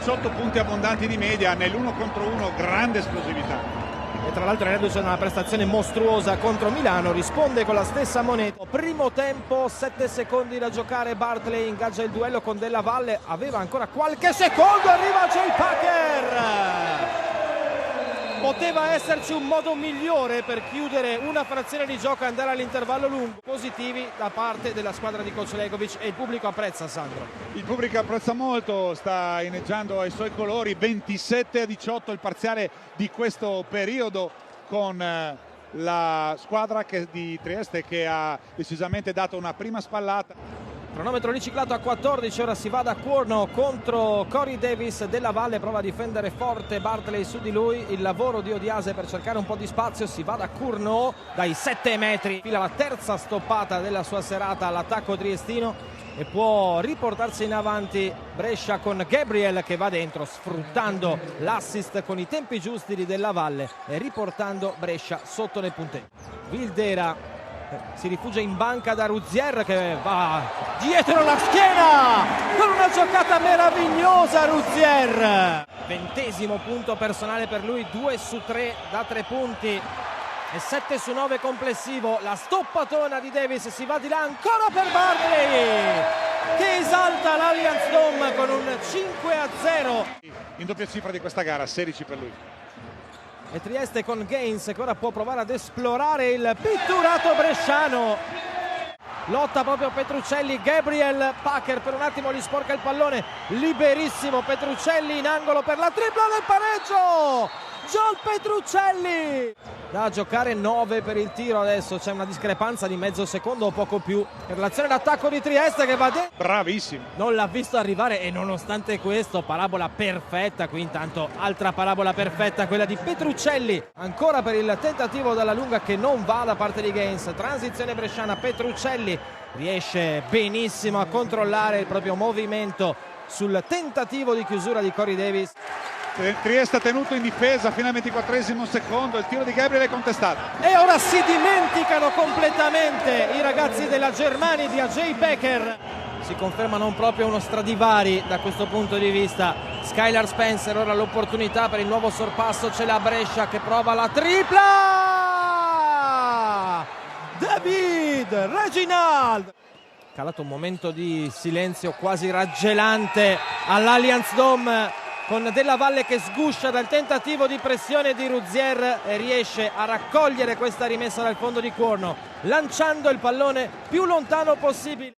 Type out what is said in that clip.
18 punti abbondanti di media nell'1 contro 1, grande esplosività. E tra l'altro reduce una prestazione mostruosa contro Milano, risponde con la stessa moneta. Primo tempo, 7 secondi da giocare, Bartley ingaggia il duello con Della Valle, aveva ancora qualche secondo, arriva Jay Packer! Poteva esserci un modo migliore per chiudere una frazione di gioco e andare all'intervallo lungo. Positivi da parte della squadra di coach Legovic e il pubblico apprezza, Sandro. Il pubblico apprezza molto, sta inneggiando ai suoi colori. 27-18 il parziale di questo periodo, con la squadra di Trieste che ha decisamente dato una prima spallata. Cronometro riciclato a 14, ora si va da Curno contro Corey Davis. Della Valle prova a difendere forte Bartley su di lui, il lavoro di Odiase per cercare un po' di spazio, si va da Curno dai 7 metri, fila la terza stoppata della sua serata all'attacco triestino e può riportarsi in avanti Brescia con Gabriel che va dentro sfruttando l'assist con i tempi giusti di Della Valle e riportando Brescia sotto nel punteggio. Vildera si rifugia in banca da Ruzier che va dietro la schiena con una giocata meravigliosa. Ruzier, 20° punto personale per lui, 2 su 3 da 3 punti e 7 su 9 complessivo. La stoppatona di Davis, si va di là ancora per Bartley che esalta l'Allianz Dome con un 5-0 in doppia cifra di questa gara, 16 per lui. E Trieste con Gaines che ora può provare ad esplorare il pitturato bresciano. Lotta proprio Petruccelli, Gabriel Packer per un attimo gli sporca il pallone, liberissimo Petruccelli in angolo per la tripla del pareggio. Joel Petruccelli da giocare, 9 per il tiro, adesso c'è una discrepanza di mezzo secondo o poco più per l'azione d'attacco di Trieste che va dentro. Bravissimo, non l'ha visto arrivare e nonostante questo parabola perfetta. Qui intanto altra parabola perfetta, quella di Petruccelli, ancora per il tentativo dalla lunga che non va da parte di Gaines. Transizione bresciana, Petruccelli riesce benissimo a controllare il proprio movimento sul tentativo di chiusura di Corey Davis. Trieste tenuto in difesa fino al 24° secondo, il tiro di Gabriel è contestato. E ora si dimenticano completamente i ragazzi della Germani di Jay Packer. Si conferma non proprio uno Stradivari da questo punto di vista. Skylar Spencer, ora l'opportunità per il nuovo sorpasso, c'è la Brescia che prova la tripla! David Reginald! Calato un momento di silenzio quasi raggelante all'Allianz Dome, con Della Valle che sguscia dal tentativo di pressione di Ruzier e riesce a raccogliere questa rimessa dal fondo di Cuorno, lanciando il pallone più lontano possibile.